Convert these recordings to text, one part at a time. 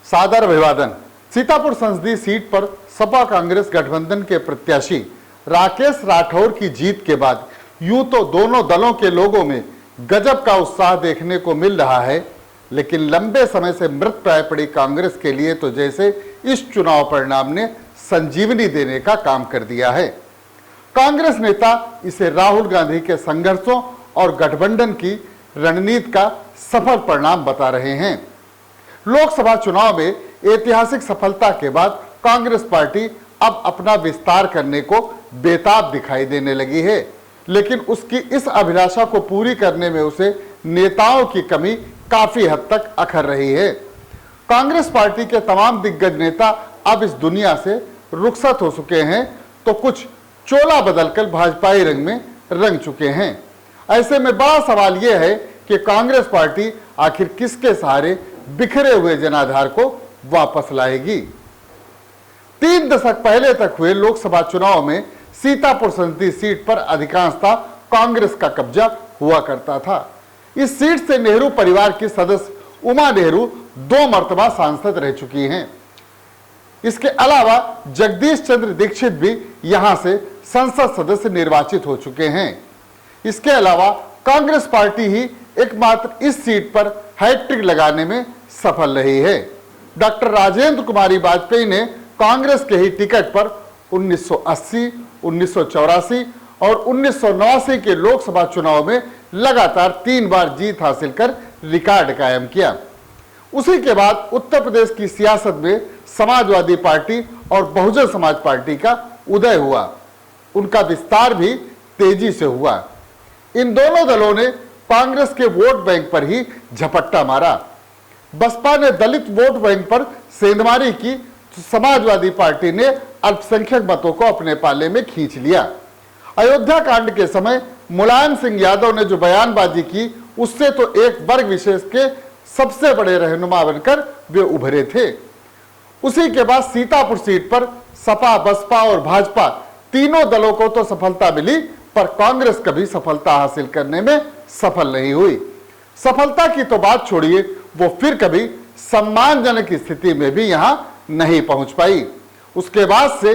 सादर अभिवादन। सीतापुर संसदीय सीट पर सपा कांग्रेस गठबंधन के प्रत्याशी राकेश राठौर की जीत के बाद यूं तो दोनों दलों के लोगों में गजब का उत्साह देखने को मिल रहा है, लेकिन लंबे समय से मृतप्राय पड़ी कांग्रेस के लिए तो जैसे इस चुनाव परिणाम ने संजीवनी देने का काम कर दिया है। कांग्रेस नेता इसे राहुल गांधी के संघर्षों और गठबंधन की रणनीति का सफल परिणाम बता रहे हैं। लोकसभा चुनाव में ऐतिहासिक सफलता के बाद कांग्रेस पार्टी अब अपना विस्तार करने को बेताब दिखाई देने लगी है, लेकिन उसकी इस अभिलाषा को पूरी करने में उसे नेताओं की कमी काफी हद तक अखर रही है। कांग्रेस पार्टी के तमाम दिग्गज नेता अब इस दुनिया से रुखसत हो चुके हैं, तो कुछ चोला बदलकर भाजपाई रंग में रंग चुके हैं। ऐसे में बड़ा सवाल यह है कि कांग्रेस पार्टी आखिर किसके सहारे बिखरे हुए जनाधार को वापस लाएगी। 3 दशक पहले तक हुए लोकसभा चुनाव में सीतापुर संसदीय सीट पर अधिकांशतः कांग्रेस का कब्जा हुआ करता था। इस सीट से नेहरू परिवार की सदस्य उमा नेहरू 2 मर्तबा सांसद रह चुकी हैं। इसके अलावा जगदीश चंद्र दीक्षित भी यहां से संसद सदस्य निर्वाचित हो चुके हैं। इसके अलावा कांग्रेस पार्टी ही एकमात्र इस सीट पर हैट्रिक लगाने में सफल रही है। डॉक्टर राजेंद्र कुमारी वाजपेयी ने कांग्रेस के ही टिकट पर 1980, 1984 और 1989 के लोकसभा चुनाव में लगातार 3 बार जीत हासिल कर रिकॉर्ड कायम किया। उसी के बाद उत्तर प्रदेश की सियासत में समाजवादी पार्टी और बहुजन समाज पार्टी का उदय हुआ। उनका विस्तार भी तेजी से हुआ। इन दोनों दलों ने कांग्रेस के वोट बैंक पर ही झपट्टा मारा। बसपा ने दलित वोट बैंक पर सेंधमारी की, तो समाजवादी पार्टी ने अल्पसंख्यक मतों को अपने पाले में खींच लिया। अयोध्या कांड के समय मुलायम सिंह यादव ने जो बयानबाजी की, उससे तो एक वर्ग विशेष के सबसे बड़े रहनुमा बनकर वे उभरे थे। उसी के बाद सीतापुर सीट पर सपा, बसपा और भाजपा तीनों दलों को तो सफलता मिली, पर कांग्रेस कभी सफलता हासिल करने में सफल नहीं हुई। सफलता की तो बात छोड़िए, वो फिर कभी सम्मानजनक स्थिति में भी यहां नहीं पहुंच पाई। उसके बाद से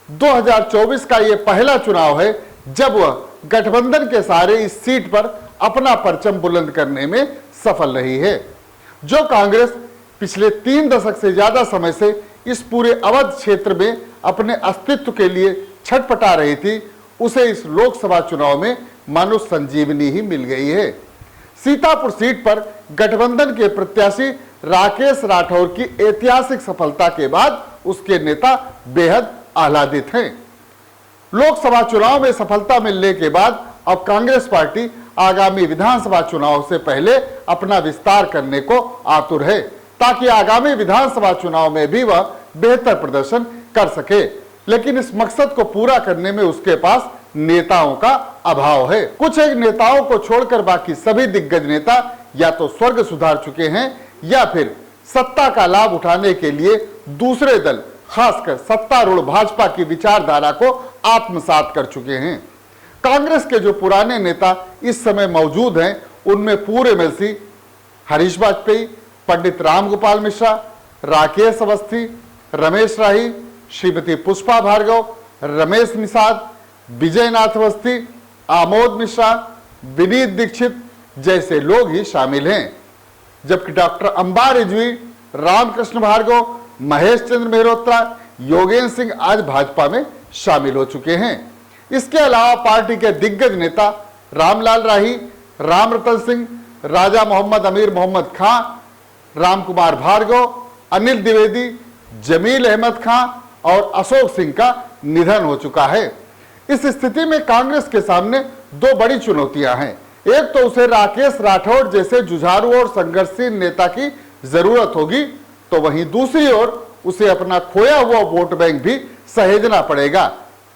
2024 का यह पहला चुनाव है जब वह गठबंधन के सहारे इस सीट पर अपना परचम बुलंद करने में सफल रही है। जो कांग्रेस पिछले 3 दशक से ज्यादा समय से इस पूरे अवध क्षेत्र में अपने अस्तित्व के लिए छटपटा रही थी, उसे इस लोकसभा चुनाव में मानो संजीवनी ही मिल गई है। सीतापुर सीट पर गठबंधन के प्रत्याशी राकेश राठौर की ऐतिहासिक सफलता के बाद उसके नेता बेहद आह्लादित हैं। लोकसभा चुनाव में सफलता मिलने के बाद अब कांग्रेस पार्टी आगामी विधानसभा चुनाव से पहले अपना विस्तार करने को आतुर है, ताकि आगामी विधानसभा चुनाव में भी वह बेहतर प्रदर्शन कर सके। लेकिन इस मकसद को पूरा करने में उसके पास नेताओं का अभाव है। कुछ एक नेताओं को छोड़कर बाकी सभी दिग्गज नेता या तो स्वर्ग सुधार चुके हैं या फिर सत्ता का लाभ उठाने के लिए दूसरे दल, खासकर सत्तारूढ़ भाजपा की विचारधारा को आत्मसात कर चुके हैं। कांग्रेस के जो पुराने नेता इस समय मौजूद हैं, उनमें पूर्व एमएलसी हरीश वाजपेयी, पंडित रामगोपाल मिश्रा, राकेश अवस्थी, रमेश राही, श्रीमती पुष्पा भार्गव, रमेश निषाद, विजयनाथ अवस्थी, आमोद मिश्रा, विनीत दीक्षित जैसे लोग ही शामिल हैं। जबकि डॉक्टर अंबा रिजवी, रामकृष्ण भार्गव, महेश चंद्र मेहरोत्रा, योगेंद्र सिंह आज भाजपा में शामिल हो चुके हैं। इसके अलावा पार्टी के दिग्गज नेता रामलाल राही, रामरतन सिंह, राजा मोहम्मद अमीर मोहम्मद खां, रामकुमार भार्गव, अनिल द्विवेदी, जमील अहमद खां और अशोक सिंह का निधन हो चुका है। इस स्थिति में कांग्रेस के सामने 2 बड़ी चुनौतियां हैं। एक तो उसे राकेश राठौर जैसे जुझारू और संघर्षशील नेता की जरूरत होगी, तो वहीं दूसरी ओर उसे अपना खोया हुआ वोट बैंक भी सहेजना पड़ेगा,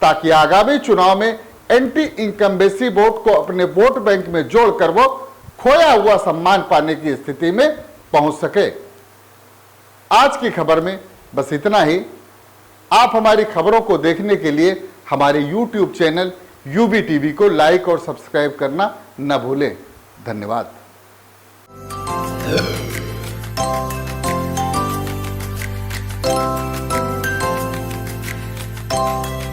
ताकि आगामी चुनाव में एंटी इनकम्बेंसी वोट को अपने वोट बैंक में जोड़कर वो खोया हुआ सम्मान पाने की स्थिति में पहुंच सके। आज की खबर में बस इतना ही। आप हमारी खबरों को देखने के लिए हमारे YouTube चैनल यूबी टीवी को लाइक और सब्सक्राइब करना न भूलें। धन्यवाद।